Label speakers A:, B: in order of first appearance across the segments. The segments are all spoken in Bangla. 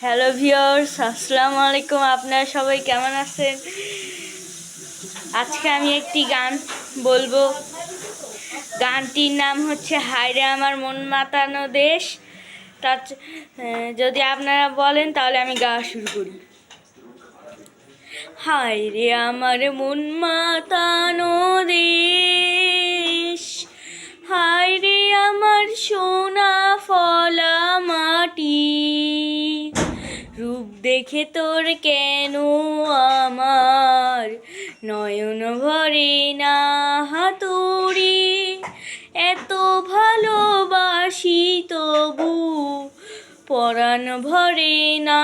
A: হ্যালো ভিউয়ার্স, আসসালামু আলাইকুম। আপনারা সবাই কেমন আছেন? আজকে আমি একটি গান বলবো। গানটির নাম হচ্ছে হায়রে আমার মন মাতানো দেশ। তার যদি আপনারা বলেন তাহলে আমি গাওয়া শুরু করি। হায়রে আমার মন মাতানো দেশ, হায়রে আমার সোনা ফলা মাটি, রূপ দেখে তোর কেন আমার নয়ন ভরে না হাতুড়ি, এত ভালোবাসি তবু পরাণ ভরে না।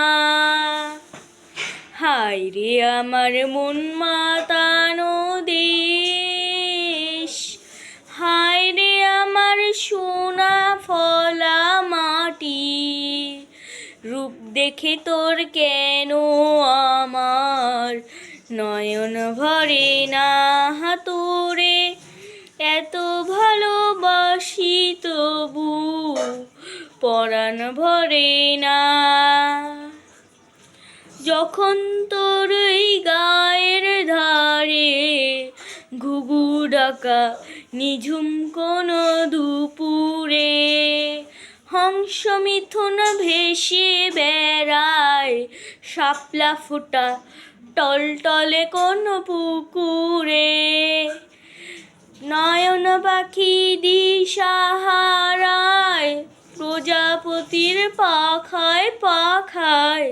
A: হায়রে আমার মন মাতানো দেশ, হায়রে আমার সোনা ফলা মাটি, রূপ দেখে তোর কেন আমার নয়ন ভরে না হাতুড়ে, এত ভালোবাসি তবু পরাণ ভরে না। যখন তোর এই গায়ের ধারে ঘুঘু ডাকা নিঝুম কোনো দুপুরে, হংস মিথুন ভেসে বেড়ায় শাপলা ফোটা টলটলে কোন পুকুরে, নয়ন পাখি দিশাহারায় প্রজাপতির পাখায় পাখায়,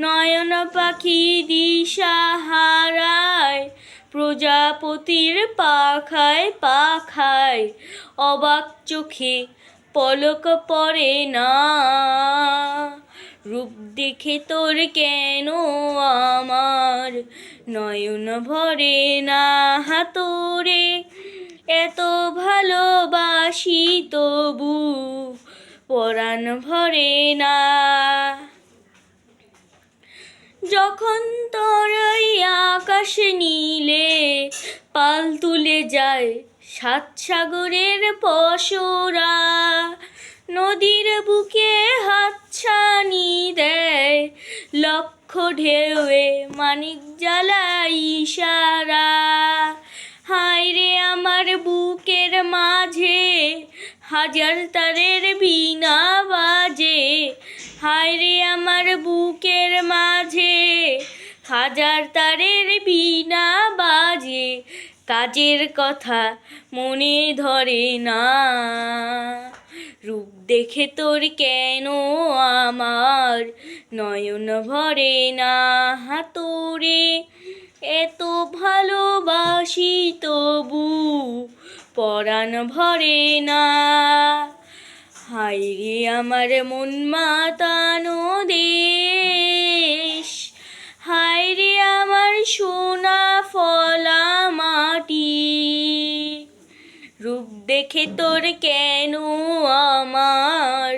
A: নয়ন পাখি দিশাহারায় প্রজাপতির পাখায় পাখায়, অবাক চোখে পলক পড়ে না, রূপ দেখে তোর কেন আমার নয়ন ভরে না হাতুড়ে, এত ভালোবাসি তবু পরাণ ভরে না। যখন তোর ওই আকাশ নীলে পাল তুলে যায় সাত সাগরের পশরা, নদীর বুকে হাতছানি দেয় লক্ষ ঢেউয়ে মানিক জ্বালা ইশারা, হায়রে আমার বুকের মাঝে হাজার তারের বীণা বাজে, হায়রে আমার বুকের মাঝে হাজার তারের বীণা বাজে, কাজের কথা মনে ধরে না, রূপ দেখে তোর কেন আমার নয়ন ভরে না হাতুড়ে, এত ভালোবাসি তবু পরাণ ভরে না। হায়রে আমার মন মাতানো দেশ, হায়রে আমার সোনা ফলা মাটি, রূপ দেখে তোর কেন আমার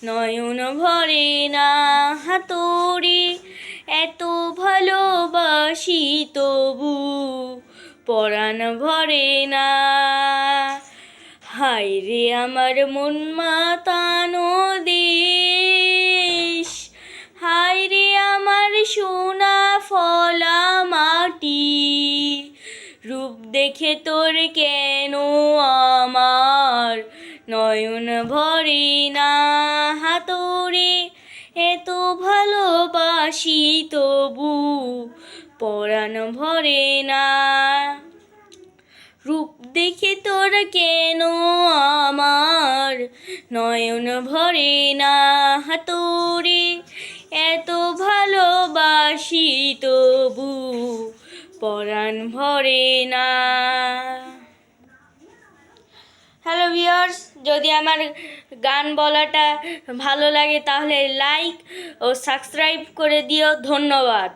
A: নয়ন ভরে না হাতুড়ি, এত ভালোবাসি তবু পরাণ ভরে না। হায়রে আমার মন মাতানো দেশ, হায়রে আমার সোনা ফলা মাটি, রূপ দেখে তোর কেন আমার নয়ন ভরে না হাতুড়ে, এত ভালোবাসি তবু পরাণ ভরে না, রূপ দেখে তোর কেন আমার নয়ন ভরে না হাতুড়ে, এত ভালোবাসি তবু পরাণ ভরে না। হ্যালো ভিউয়ার্স, যদি আমার গান বলাটা ভালো লাগে তাহলে লাইক ও সাবস্ক্রাইব করে দিও। ধন্যবাদ।